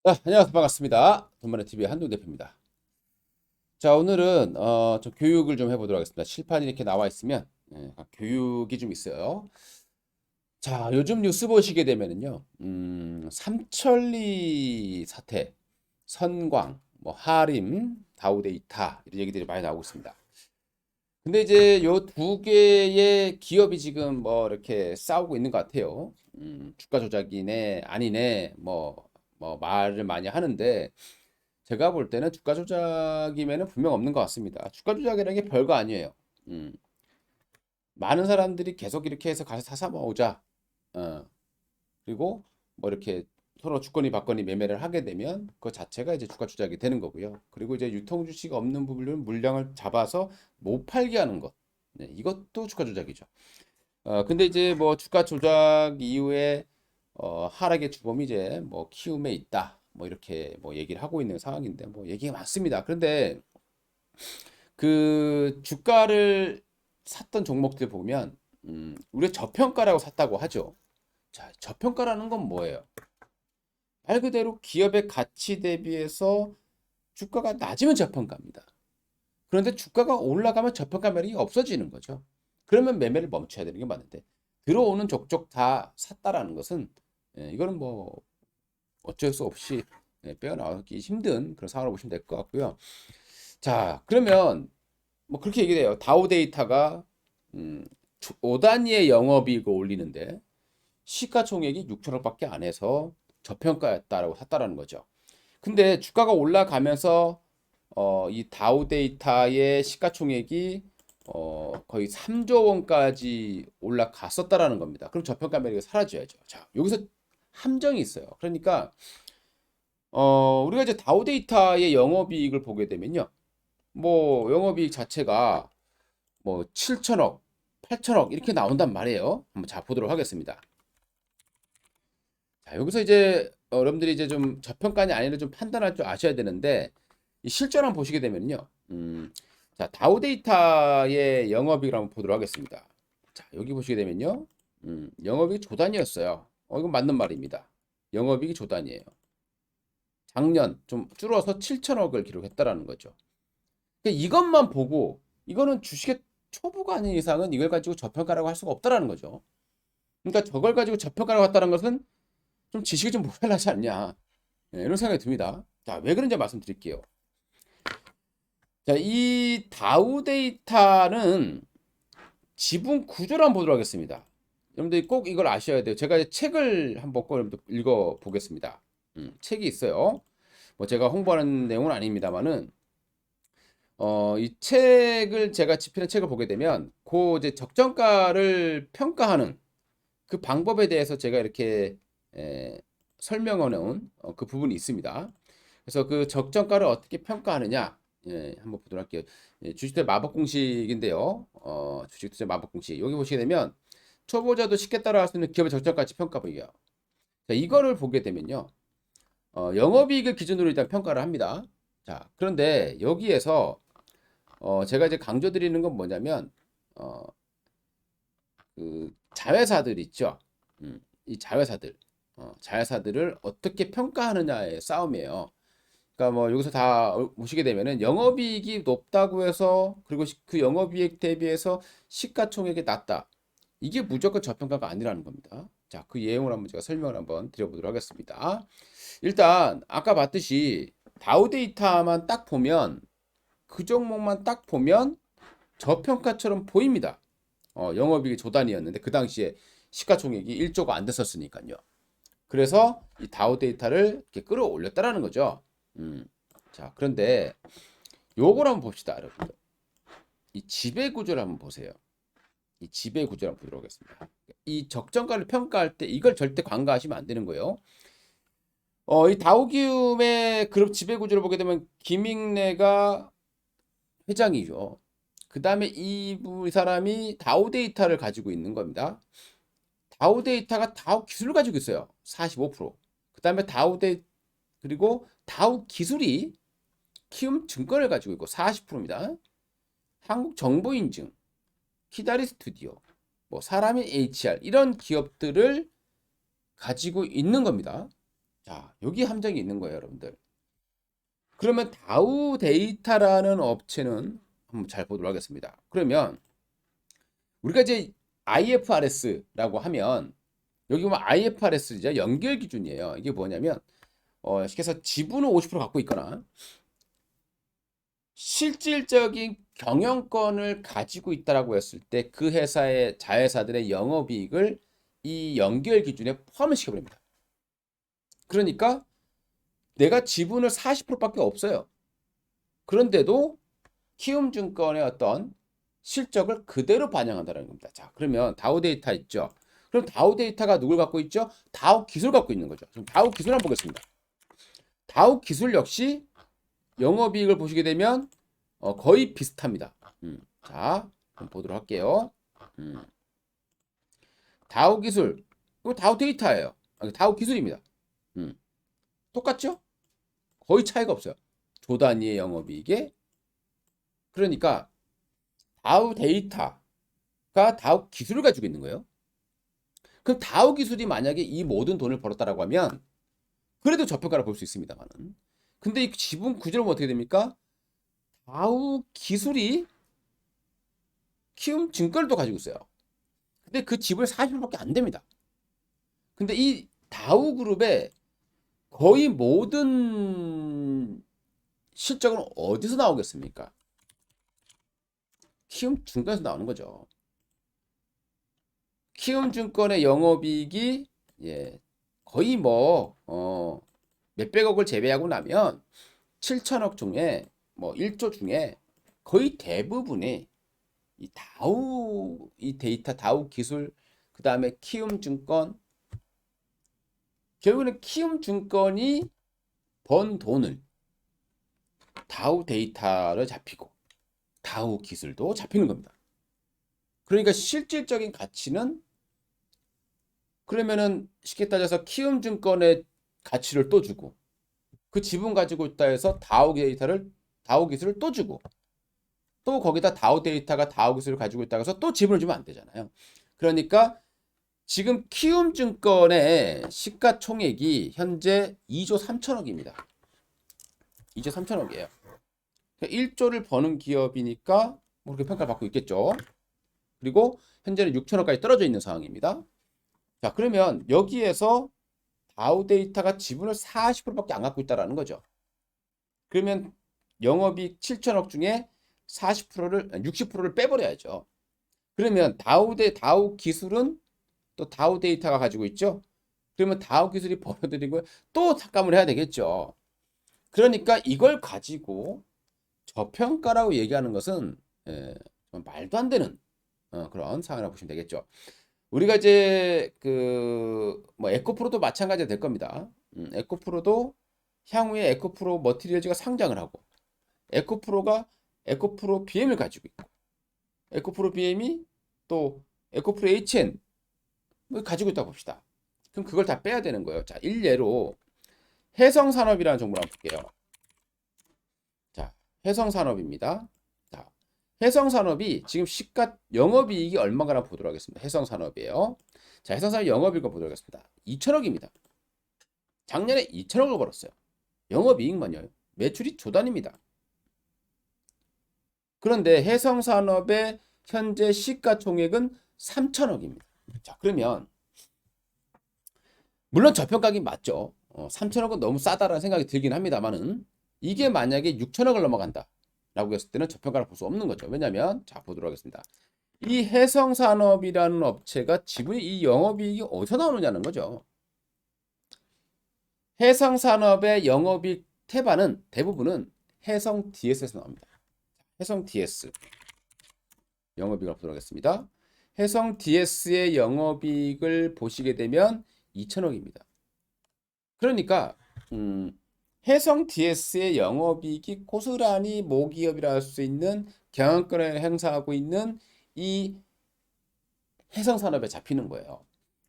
안녕하세요. 반갑습니다. 돈만의 TV의 한동 대표입니다. 자, 오늘은 좀 교육을 좀 해보도록 하겠습니다. 칠판이 이렇게 나와 있으면 교육이 좀 있어요. 자, 요즘 뉴스 보시게 되면은요, 삼천리 사태, 선광, 뭐 하림, 다우데이타 이런 얘기들이 많이 나오고 있습니다. 근데 이제 요 두 개의 기업이 지금 뭐 이렇게 싸우고 있는 것 같아요. 주가 조작이네, 아니네, 뭐 말을 많이 하는데. 제가 볼 때는 주가 조작이면은 분명 없는 것 같습니다. 주가 조작이라는 게 별거 아니에요. 음, 많은 사람들이 계속 이렇게 해서 가서 사서 모으자. 어, 그리고 뭐 이렇게 서로 주거니 받거니 매매를 하게 되면 그 자체가 이제 주가 조작이 되는 거고요. 그리고 이제 유통 주식 없는 부분은 물량을 잡아서 못 팔게 하는 것. 네, 이것도 주가 조작이죠. 근데 이제 뭐 주가 조작 이후에 하락의 주범이 이제 뭐 키움에 있다. 뭐 이렇게 뭐 얘기를 하고 있는 상황인데 뭐 얘기가 많습니다. 그런데 그 주가를 샀던 종목들 보면 우리가 저평가라고 샀다고 하죠. 자, 저평가라는 건 뭐예요? 말 그대로 기업의 가치 대비해서 주가가 낮으면 저평가입니다. 그런데 주가가 올라가면 저평가 매력이 없어지는 거죠. 그러면 매매를 멈춰야 되는 게 맞는데 들어오는 족족 다 샀다라는 것은 이거는 뭐 어쩔 수 없이 빼어나오기 힘든 그런 상황으로 보시면 될 것 같고요. 자, 그러면 뭐 그렇게 얘기돼요. 다우데이터가 음, 5단위의 영업이익을 올리는데 시가총액이 6천억밖에 안 해서 저평가였다라고 샀다라는 거죠. 근데 주가가 올라가면서 이 다우데이터의 시가총액이 거의 3조 원까지 올라갔었다라는 겁니다. 그럼 저평가 매력이 사라져야죠. 자, 여기서 함정이 있어요. 그러니까 우리가 이제 다우데이터의 영업이익을 보게 되면요. 뭐 영업이익 자체가 뭐 7천억, 8천억 이렇게 나온단 말이에요. 한번 자 보도록 하겠습니다. 자, 여기서 이제 여러분들이 이제 좀 저평가냐 아니냐 좀 판단할 줄 아셔야 되는데 이 실전 한번 보시게 되면요. 자, 다우데이터의 영업이익을 한번 보도록 하겠습니다. 자, 여기 보시게 되면요. 영업이익 조단위였어요. 이건 맞는 말입니다. 영업이익이 조단위예요. 작년 좀 줄어서 7천억을 기록했다라는 거죠. 그러니까 이것만 보고 이거는 주식의 초보가 아닌 이상은 이걸 가지고 저평가라고 할 수가 없다라는 거죠. 그러니까 저걸 가지고 저평가라고 했다는 것은 좀 지식이 좀 모자라지 않냐. 이런 생각이 듭니다. 자, 왜 그런지 말씀드릴게요. 자, 이 다우 데이터는 지분 구조를 한번 보도록 하겠습니다. 여러분들이 꼭 이걸 아셔야 돼요. 제가 책을 한번 꼭 읽어 보겠습니다. 책이 있어요. 뭐 제가 홍보하는 내용은 아닙니다만은 이 책을 제가 집필한 책을 보게 되면 그 이제 적정가를 평가하는 그 방법에 대해서 제가 이렇게 에, 설명해 놓은 그 부분이 있습니다. 그래서 그 적정가를 어떻게 평가하느냐 한번 보도록 할게요. 주식투자 마법 공식인데요. 주식투자 마법 공식 여기 보시게 되면 초보자도 쉽게 따라할 수 있는 기업의 적정가치 평가 보기요. 자, 이거를 보게 되면요. 영업이익을 기준으로 일단 평가를 합니다. 자, 그런데 여기에서 제가 이제 강조드리는 건 뭐냐면 어, 그 자회사들 있죠. 이 자회사들, 자회사들을 어떻게 평가하느냐의 싸움이에요. 그러니까 뭐 여기서 다 보시게 되면은 영업이익이 높다고 해서 그리고 그 영업이익 대비해서 시가총액이 낮다. 이게 무조건 저평가가 아니라는 겁니다. 자, 그 예형을 한번 제가 설명을 한번 드려보도록 하겠습니다. 일단 아까 봤듯이 다우데이터만 딱 보면 그 종목만 딱 보면 저평가처럼 보입니다. 영업이익이 조단위였는데 그 당시에 시가총액이 1조가 안 됐었으니까요. 그래서 이 다우 데이터를 이렇게 끌어올렸다라는 거죠. 자, 그런데 요걸 한번 봅시다, 여러분들. 이 지배 구조를 한번 보세요. 이 지배 구조를 한번 보도록 하겠습니다. 이 적정가를 평가할 때 이걸 절대 간과하시면 안 되는 거예요. 이 다우기움의 그룹 지배 구조를 보게 되면 김익래가 회장이죠. 그 다음에 이 사람이 다우 데이터를 가지고 있는 겁니다. 다우 데이터가 다우 기술을 가지고 있어요. 45%. 그 다음에 그리고 다우 기술이 키움 증권을 가지고 있고 40%입니다. 한국정보인증, 키다리 스튜디오, 뭐 사람의 HR 이런 기업들을 가지고 있는 겁니다. 자, 여기 함정이 있는 거예요, 여러분들. 그러면 다우 데이터라는 업체는 한번 잘 보도록 하겠습니다. 그러면 우리가 이제 IFRS라고 하면 여기 보면 IFRS죠. 연결 기준이에요. 이게 뭐냐면 쉽게 해서 지분을 50% 갖고 있거나 실질적인 경영권을 가지고 있다라고 했을 때 그 회사의 자회사들의 영업이익을 이 연결 기준에 포함을 시켜버립니다. 그러니까 내가 지분을 40%밖에 없어요. 그런데도 키움증권의 어떤 실적을 그대로 반영한다는 겁니다. 자, 그러면 다우 데이터 있죠. 그럼 다우 데이터가 누굴 갖고 있죠? 다우 기술 갖고 있는 거죠. 그럼 다우 기술 한번 보겠습니다. 다우 기술 역시 영업이익을 보시게 되면 거의 비슷합니다. 자, 한번 보도록 할게요. 다우 기술, 이거 다우 데이터예요. 다우 기술입니다. 똑같죠? 거의 차이가 없어요. 조 단위의 영업이익에. 그러니까 다우 데이터가 다우 기술을 가지고 있는 거예요. 그럼 다우 기술이 만약에 이 모든 돈을 벌었다라고 하면 그래도 저평가를 볼 수 있습니다만은. 근데 이 지분 구조를 보면 어떻게 됩니까? 다우 기술이 키움 증권을 또 가지고 있어요. 근데 그 지분이 40%밖에 안 됩니다. 근데 이 다우 그룹의 거의 모든 실적은 어디서 나오겠습니까? 키움 증권에서 나오는 거죠. 키움증권의 영업이익이 거의 몇백억을 제외하고 나면 7천억 중에 1조 중에 거의 대부분이 이 다우 이 데이터 다우 기술 그 다음에 키움증권 결국에는 키움증권이 번 돈을 다우 데이터를 잡히고 다우 기술도 잡히는 겁니다. 그러니까 실질적인 가치는 그러면은 쉽게 따져서 키움증권의 가치를 또 주고 그 지분 가지고 있다 해서 다우 기술을 또 주고 또 거기다 다우 데이터가 다우 기술을 가지고 있다 해서 또 지분을 주면 안 되잖아요. 그러니까 지금 키움증권의 시가총액이 현재 2조 3천억입니다. 2조 3천억이에요. 1조를 버는 기업이니까 뭐 그렇게 평가를 받고 있겠죠. 그리고 현재는 6천억까지 떨어져 있는 상황입니다. 자, 그러면 여기에서 다우 데이터가 지분을 40%밖에 안 갖고 있다라는 거죠. 그러면 영업이익 7천억 중에 60%를 빼버려야죠. 그러면 다우 기술은 또 다우 데이터가 가지고 있죠. 그러면 다우 기술이 벌어들인 걸 또 삭감을 해야 되겠죠. 그러니까 이걸 가지고 저평가라고 얘기하는 것은 말도 안 되는 그런 상황이라고 보시면 되겠죠. 우리가 이제 에코프로도 마찬가지가 될 겁니다. 에코프로도 향후에 에코프로 머티리얼즈가 상장을 하고 에코프로가 에코프로 BM을 가지고 있고 에코프로 BM이 또 에코프로 HN 가지고 있다고 봅시다. 그럼 그걸 다 빼야 되는 거예요. 자, 일례로 해성산업이라는 종목을 한번 볼게요. 자, 해성산업입니다. 자, 해성산업이 지금 영업이익이 얼마가나 보도록 하겠습니다. 해성산업이에요. 자, 해성산업 영업이익을 보도록 하겠습니다. 2천억입니다. 작년에 2천억을 벌었어요. 영업이익만요. 매출이 조단입니다. 그런데 해성산업의 현재 시가총액은 3천억입니다. 자, 그러면 물론 저평가긴 맞죠. 3천억은 너무 싸다라는 생각이 들긴 합니다만은 이게 만약에 6천억을 넘어간다 라고 했을 때는 저평가를 볼 수 없는 거죠. 왜냐하면 자 보도록 하겠습니다. 이 해성산업이라는 업체가 지분이 이 영업이익이 어디서 나오느냐는 거죠. 해성산업의 영업이익 태반은 대부분은 해성 DS에서 나옵니다. 해성 DS 영업이익을 보도록 하겠습니다. 해성 DS의 영업이익을 보시게 되면 2천억입니다. 그러니까 해성 DS의 영업이익이 고스란히 모기업이라 할 수 있는 경영권을 행사하고 있는 이 해성산업에 잡히는 거예요.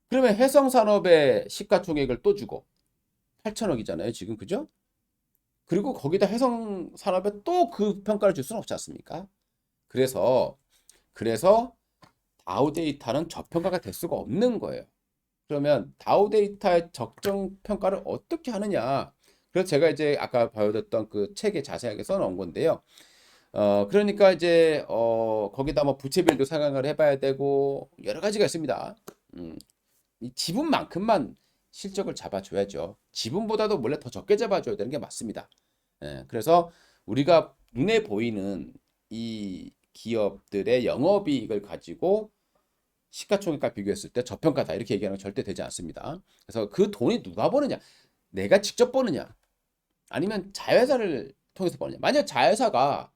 그러면 해성산업의 시가총액을 또 주고 8천억이잖아요. 지금 그죠? 그리고 거기다 해성산업에 또 그 평가를 줄 수는 없지 않습니까? 그래서 다우데이터는 저평가가 될 수가 없는 거예요. 그러면 다우 데이터의 적정 평가를 어떻게 하느냐? 그래서 제가 이제 아까 보여줬던 그 책에 자세하게 써놓은 건데요. 그러니까 이제 거기다 뭐 부채비율도 상향을 해봐야 되고 여러 가지가 있습니다. 이 지분만큼만 실적을 잡아줘야죠. 지분보다도 원래 더 적게 잡아줘야 되는 게 맞습니다. 예, 그래서 우리가 눈에 보이는 이 기업들의 영업이익을 가지고 시가총액과 비교했을 때 저평가다 이렇게 얘기하는 건 절대 되지 않습니다. 그래서 그 돈이 누가 버느냐? 내가 직접 버느냐? 아니면 자회사를 통해서 버느냐? 만약 자회사를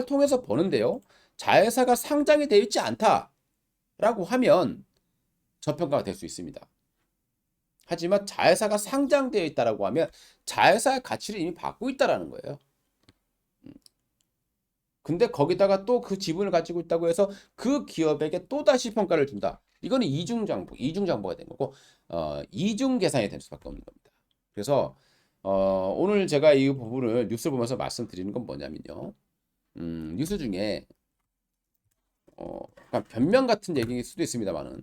통해서 버는데요. 자회사가 상장이 되어 있지 않다라고 하면 저평가가 될 수 있습니다. 하지만 자회사가 상장되어 있다라고 하면 자회사의 가치를 이미 받고 있다라는 거예요. 근데 거기다가 또 그 지분을 가지고 있다고 해서 그 기업에게 또 다시 평가를 준다. 이거는 이중장보가 된 거고, 이중 계산이 될 수밖에 없는 겁니다. 그래서 오늘 제가 이 부분을 뉴스를 보면서 말씀드리는 건 뭐냐면요. 뉴스 중에 약간 변명 같은 얘기일 수도 있습니다만은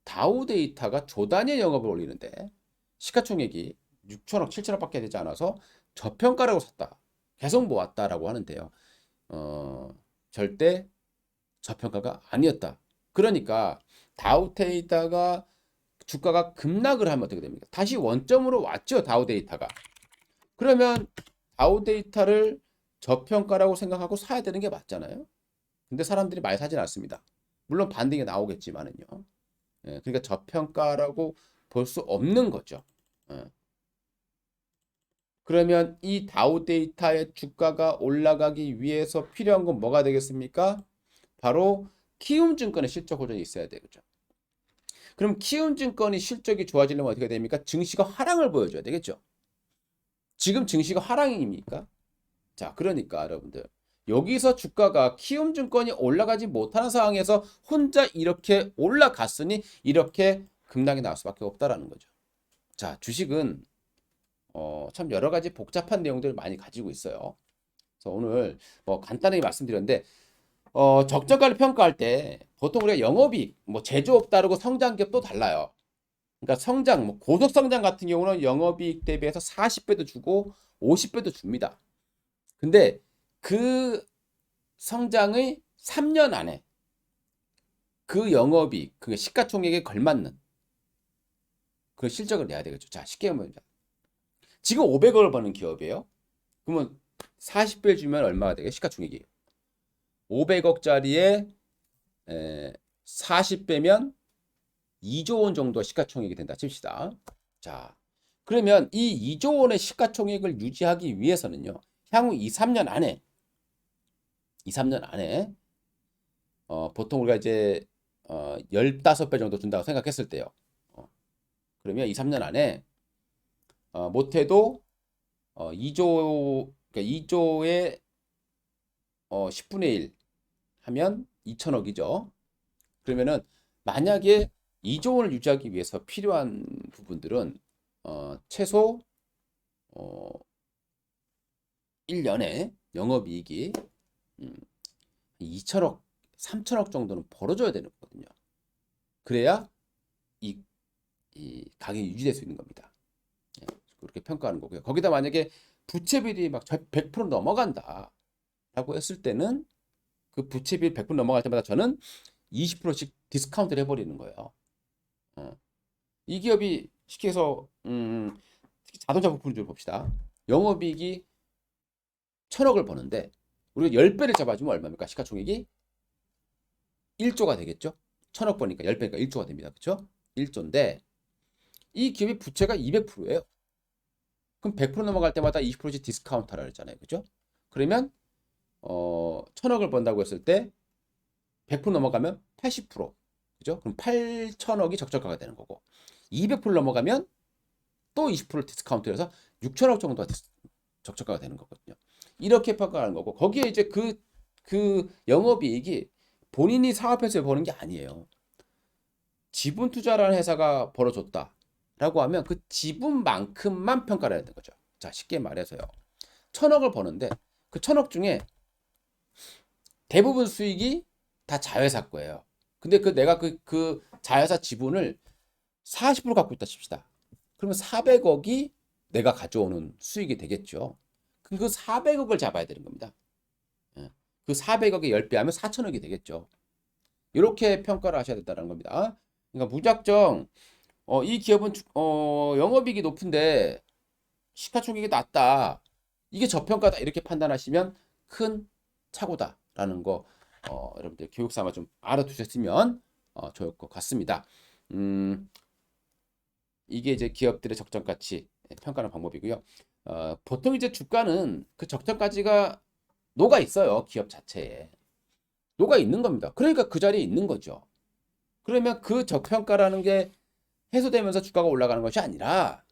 다우 데이터가 조 단위의 영업을 올리는데 시가총액이 6천억, 7천억밖에 되지 않아서 저평가라고 샀다. 계속 모았다라고 하는데요. 절대 저평가가 아니었다. 그러니까 다우 데이터가 주가가 급락을 하면 어떻게 됩니까? 다시 원점으로 왔죠, 다우 데이터가. 그러면 다우 데이터를 저평가라고 생각하고 사야 되는 게 맞잖아요. 근데 사람들이 많이 사진 않습니다. 물론 반등이 나오겠지만은요. 예, 그러니까 저평가라고 볼 수 없는 거죠. 예. 그러면 이 다우 데이터의 주가가 올라가기 위해서 필요한 건 뭐가 되겠습니까? 바로 키움증권의 실적 호전이 있어야 되겠죠. 그럼 키움증권이 실적이 좋아지려면 어떻게 됩니까? 증시가 하락을 보여줘야 되겠죠. 지금 증시가 하락입니까? 자, 그러니까 여러분들 여기서 주가가 키움증권이 올라가지 못하는 상황에서 혼자 이렇게 올라갔으니 이렇게 급락이 나올 수밖에 없다라는 거죠. 자, 주식은 참 여러 가지 복잡한 내용들을 많이 가지고 있어요. 그래서 오늘 뭐 간단하게 말씀드렸는데 적정가를 평가할 때 보통 우리가 영업이익, 뭐 제조업 다르고 성장기업 또 달라요. 그러니까 성장, 뭐 고속 성장 같은 경우는 영업이익 대비해서 40배도 주고 50배도 줍니다. 근데 그 성장의 3년 안에 그 영업이익, 그 시가총액에 걸맞는 그 실적을 내야 되겠죠. 자, 쉽게 보면 지금 500억을 버는 기업이에요. 그러면 40배 주면 얼마가 되게 시가총액이 500억짜리에 40배면 2조 원 정도 시가총액이 된다 칩시다. 자, 그러면 이 2조 원의 시가총액을 유지하기 위해서는요. 향후 2, 3년 안에 보통 우리가 이제 15배 정도 준다고 생각했을 때요. 그러면 2, 3년 안에 못해도 2조 그러니까 2조의 10분의 1 하면 2천억이죠. 그러면은 만약에 2조 원을 유지하기 위해서 필요한 부분들은 최소 1년에 영업이익이 2천억, 3천억 정도는 벌어줘야 되는 거거든요. 그래야 이 가격이 유지될 수 있는 겁니다. 그렇게 평가하는 거고요. 거기다 만약에 부채 비율이 막 100% 넘어간다라고 했을 때는 그 부채 비율 100% 넘어갈 때마다 저는 20%씩 디스카운트를 해버리는 거예요. 이 기업이 쉽게 해서 특히 자동차 부품을 좀 봅시다. 영업이익이 1,000억을 버는데 우리가 10배를 잡아주면 얼마입니까? 시가총액이 1조가 되겠죠? 1,000억 버니까 10배니까 1조가 됩니다. 그렇죠? 1조인데 이 기업의 부채가 200%예요. 그럼 100% 넘어갈 때마다 20%씩 디스카운트하라 그랬잖아요. 그죠? 그러면 1,000억을 번다고 했을 때 100% 넘어가면 80%. 그죠? 그럼 8,000억이 적정가가 되는 거고 200% 넘어가면 또 20% 디스카운트해서 6,000억 정도가 적정가가 되는 거거든요. 이렇게 평가하는 거고 거기에 이제 그 영업이익이 본인이 사업해서 버는 게 아니에요. 지분 투자라는 회사가 벌어줬다라고 하면 그 지분만큼만 평가를 해야 되는 거죠. 자, 쉽게 말해서요. 1,000억을 버는데 그 1,000억 중에 대부분 수익이 다 자회사 거예요. 근데 내가 그 자회사 지분을 40% 갖고 있다 칩시다. 그러면 400억이 내가 가져오는 수익이 되겠죠. 그럼 그 400억을 잡아야 되는 겁니다. 예. 그 400억에 10배 하면 4천억이 되겠죠. 이렇게 평가를 하셔야 된다는 겁니다. 그러니까 무작정 이 기업은 영업이익이 높은데 시가총액이 낮다. 이게 저평가다. 이렇게 판단하시면 큰 착오다라는 거 여러분들 교육 삼아 좀 알아두셨으면 좋을 것 같습니다. 이게 이제 기업들의 적정 가치 평가하는 방법이고요. 보통 이제 주가는 그 적정 가치가 녹아 있어요. 기업 자체에. 녹아 있는 겁니다. 그러니까 그 자리에 있는 거죠. 그러면 그 저평가라는 게 해소되면서 주가가 올라가는 것이 아니라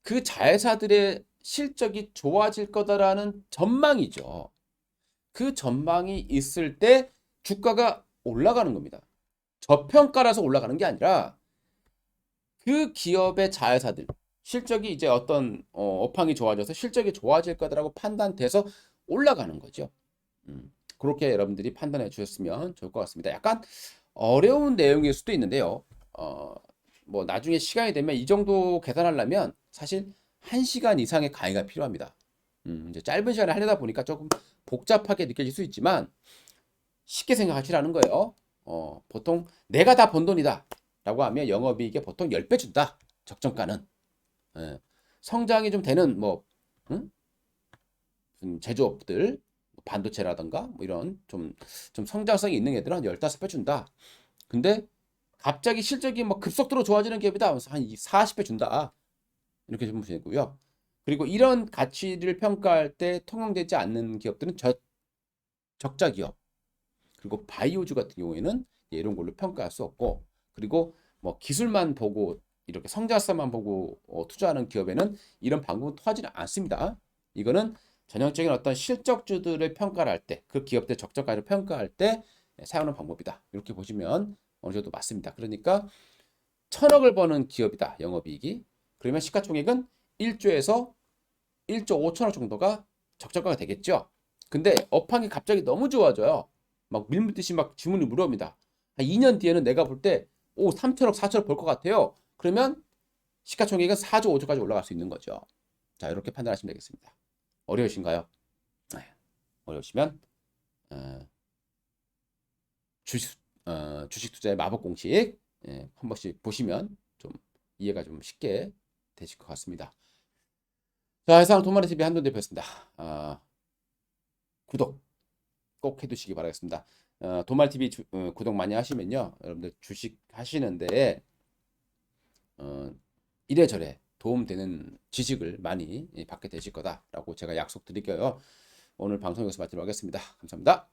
그 자회사들의 실적이 좋아질 거다라는 전망이죠. 그 전망이 있을 때 주가가 올라가는 겁니다. 저평가라서 올라가는 게 아니라 그 기업의 자회사들 실적이 이제 어떤 업황이 좋아져서 실적이 좋아질 거다라고 판단돼서 올라가는 거죠. 그렇게 여러분들이 판단해 주셨으면 좋을 것 같습니다. 약간 어려운 내용일 수도 있는데요. 뭐 나중에 시간이 되면 이 정도 계산하려면 사실 1시간 이상의 강의가 필요합니다. 이제 짧은 시간에 하려다 보니까 조금 복잡하게 느껴질 수 있지만 쉽게 생각하시라는 거예요. 보통 내가 다 번 돈이다 라고 하면 영업이익에 보통 10배 준다. 적정가는. 예. 성장이 좀 되는 뭐 제조업들 반도체라든가 뭐 이런 좀 성장성이 있는 애들은 한 15배 준다. 근데 갑자기 실적이 뭐 급속도로 좋아지는 기업이다. 하면서 한 40배 준다. 이렇게 좀 보시면 되고요. 그리고 이런 가치를 평가할 때 통용되지 않는 기업들은 적자 기업. 그리고 바이오주 같은 경우에는 이런 걸로 평가할 수 없고, 그리고 뭐 기술만 보고 이렇게 성장성만 보고 투자하는 기업에는 이런 방법은 통하지는 않습니다. 이거는 전형적인 어떤 실적주들을 평가를 할 때, 그 기업들 적정가를 평가할 때 사용하는 방법이다. 이렇게 보시면 어느 정도 맞습니다. 그러니까 1,000억을 버는 기업이다. 영업이익이. 그러면 시가총액은 1조에서 1조 5천억 정도가 적정가가 되겠죠. 근데 업황이 갑자기 너무 좋아져요. 막 밀물듯이 막 주문이 물어옵니다. 한 2년 뒤에는 내가 볼 때, 3천억, 4천억 벌 것 같아요. 그러면 시가총액은 4조, 5조까지 올라갈 수 있는 거죠. 자, 이렇게 판단하시면 되겠습니다. 어려우신가요? 네. 어려우시면, 어, 주식 투자의 마법 공식, 한 번씩 보시면 좀 이해가 좀 쉽게 되실 것 같습니다. 자, 해상 돈마리 TV 한돈 대표였습니다. 구독 꼭 해두시기 바라겠습니다. 도말 TV 구독 많이 하시면요, 여러분들 주식 하시는데 이래저래 도움되는 지식을 많이 받게 되실 거다라고 제가 약속드릴게요. 오늘 방송 여기서 마치도록 하겠습니다. 감사합니다.